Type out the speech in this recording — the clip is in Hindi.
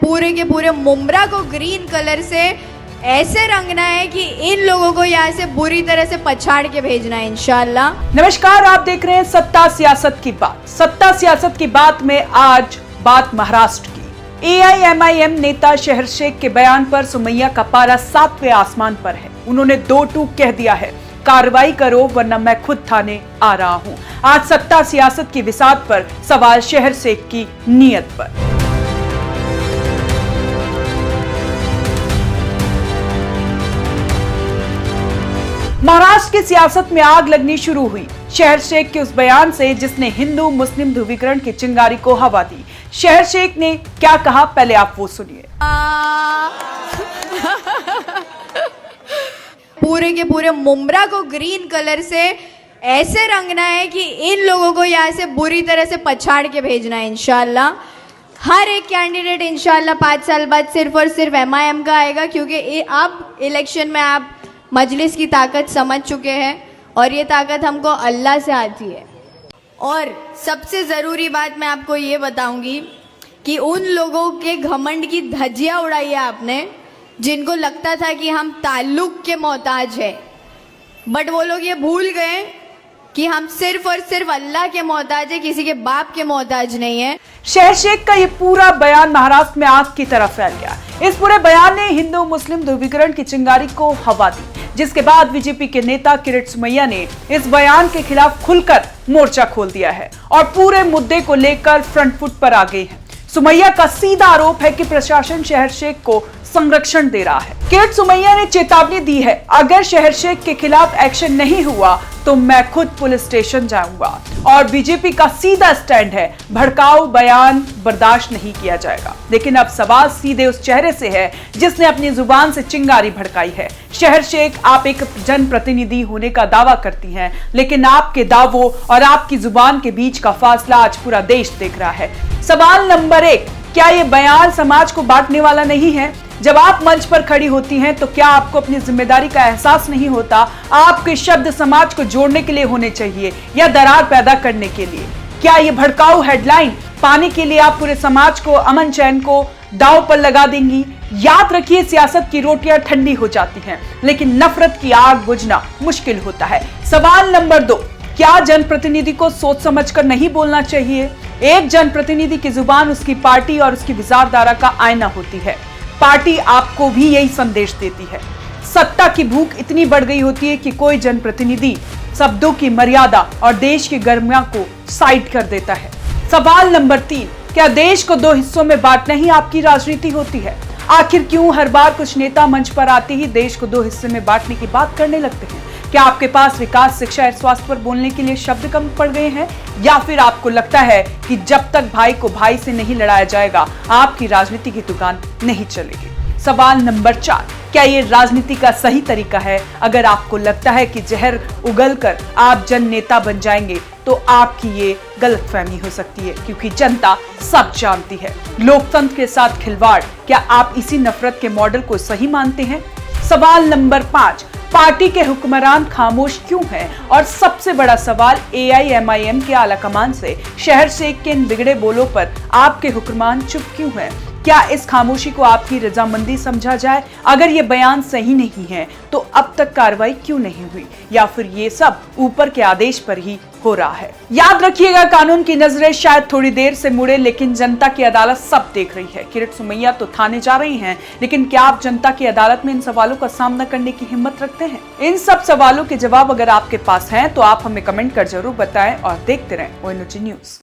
पूरे के पूरे मुमरा को ग्रीन कलर से ऐसे रंगना है कि इन लोगों को यहाँ से बुरी तरह से पछाड़ के भेजना है इंशाल्लाह। नमस्कार, आप देख रहे हैं सत्ता सियासत की बात। सत्ता सियासत की बात में आज बात महाराष्ट्र की। AIMIM नेता शहर शेख के बयान पर सुमैया का पारा 7वें आसमान पर है। उन्होंने 2 टूक कह दिया है, कार्रवाई करो वरना मैं खुद थाने आ रहा हूं। आज सत्ता सियासत की विसात पर सवाल शहर शेख की नीयत पर। महाराष्ट्र की सियासत में आग लगनी शुरू हुई शहर शेख के उस बयान से जिसने हिंदू मुस्लिम ध्रुवीकरण की चिंगारी को हवा दी। शहर शेख ने क्या कहा, पहले आप वो सुनिए। पूरे के पूरे मुमरा को ग्रीन कलर से ऐसे रंगना है कि इन लोगों को यहाँ से बुरी तरह से पछाड़ के भेजना है इंशाल्लाह। हर एक कैंडिडेट इंशाल्लाह 5 साल बाद सिर्फ और सिर्फ MIM का आएगा, क्योंकि अब इलेक्शन में आप मजलिस की ताकत समझ चुके हैं और ये ताकत हमको अल्लाह से आती है। और सबसे ज़रूरी बात मैं आपको ये बताऊंगी कि उन लोगों के घमंड की धज्जियाँ उड़ाई है आपने, जिनको लगता था कि हम ताल्लुक के मोहताज हैं, बट वो लोग ये भूल गए कि हम सिर्फ और सिर्फ अल्लाह के मोहताज है, किसी के बाप के मोहताज नहीं है। शहर शेख का ये पूरा बयान महाराष्ट्र में आग की तरह फैल गया। इस पूरे बयान ने हिंदू मुस्लिम ध्रुवीकरण की चिंगारी को हवा दी, जिसके बाद बीजेपी के नेता किरीट सोमैया ने इस बयान के खिलाफ खुलकर मोर्चा खोल दिया है और पूरे मुद्दे को लेकर फ्रंट फुट पर आ गए हैं। सोमैया का सीधा आरोप है कि प्रशासन शहर शेख को संरक्षण दे रहा है। किरीट सोमैया ने चेतावनी दी है, अगर शहर शेख के खिलाफ एक्शन नहीं हुआ तो मैं खुद पुलिस स्टेशन जाऊंगा। और बीजेपी का सीधा स्टैंड है, भड़काऊ बयान बर्दाश्त नहीं किया जाएगा। लेकिन अब सवाल सीधे उस चेहरे से है जिसने अपनी जुबान से चिंगारी भड़काई है। शहर शेख, आप एक जनप्रतिनिधि होने का दावा करती हैं, लेकिन आपके दावों और आपकी जुबान के बीच का फासला आज पूरा देश देख रहा है। सवाल नंबर 1, क्या ये बयान समाज को बांटने वाला नहीं है? जब आप मंच पर खड़ी होती हैं तो क्या आपको अपनी जिम्मेदारी का एहसास नहीं होता? आपके शब्द समाज को जोड़ने के लिए होने चाहिए या दरार पैदा करने के लिए? क्या ये भड़काऊ हेडलाइन पाने के लिए आप पूरे समाज को, अमन चैन को दांव पर लगा देंगी? याद रखिए, सियासत की रोटियां ठंडी हो जाती हैं, लेकिन नफरत की आग बुझना मुश्किल होता है। सवाल नंबर 2, क्या जनप्रतिनिधि को सोच समझकर नहीं बोलना चाहिए? एक जनप्रतिनिधि की जुबान उसकी पार्टी और उसकी विचारधारा का आईना होती है। पार्टी आपको भी यही संदेश देती है। सत्ता की भूख इतनी बढ़ गई होती है कि कोई जनप्रतिनिधि शब्दों की मर्यादा और देश की गरिमा को साइड कर देता है। सवाल नंबर 3, क्या देश को 2 हिस्सों में बांटना ही आपकी राजनीति होती है? आखिर क्यों हर बार कुछ नेता मंच पर आते ही देश को 2 हिस्से में बांटने की बात करने लगते हैं? क्या आपके पास विकास, शिक्षा और स्वास्थ्य पर बोलने के लिए शब्द कम पड़ गए हैं, या फिर आपको लगता है कि जब तक भाई को भाई से नहीं लड़ाया जाएगा आपकी राजनीति की दुकान नहीं चलेगी? सवाल नंबर 4, क्या ये राजनीति का सही तरीका है? अगर आपको लगता है कि जहर उगलकर आप जन नेता बन जाएंगे तो आपकी ये गलतफहमी हो सकती है, क्योंकि जनता सब जानती है। लोकतंत्र के साथ खिलवाड़, क्या आप इसी नफरत के मॉडल को सही मानते हैं? सवाल नंबर 5, पार्टी के हुक्मरान खामोश क्यों हैं? और सबसे बड़ा सवाल, AIMIM के आलाकमान से शहर शेख के इन बिगड़े बोलों पर आपके हुक्मरान चुप क्यों हैं? क्या इस खामोशी को आपकी रजामंदी समझा जाए? अगर ये बयान सही नहीं है तो अब तक कार्रवाई क्यों नहीं हुई, या फिर ये सब ऊपर के आदेश पर ही हो रहा है? याद रखिएगा, कानून की नजरें शायद थोड़ी देर से मुड़े, लेकिन जनता की अदालत सब देख रही है। किरीट सोमैया तो थाने जा रही हैं, लेकिन क्या आप जनता की अदालत में इन सवालों का सामना करने की हिम्मत रखते हैं? इन सब सवालों के जवाब अगर आपके पास हैं तो आप हमें कमेंट कर जरूर बताएं और देखते रहें ONG न्यूज।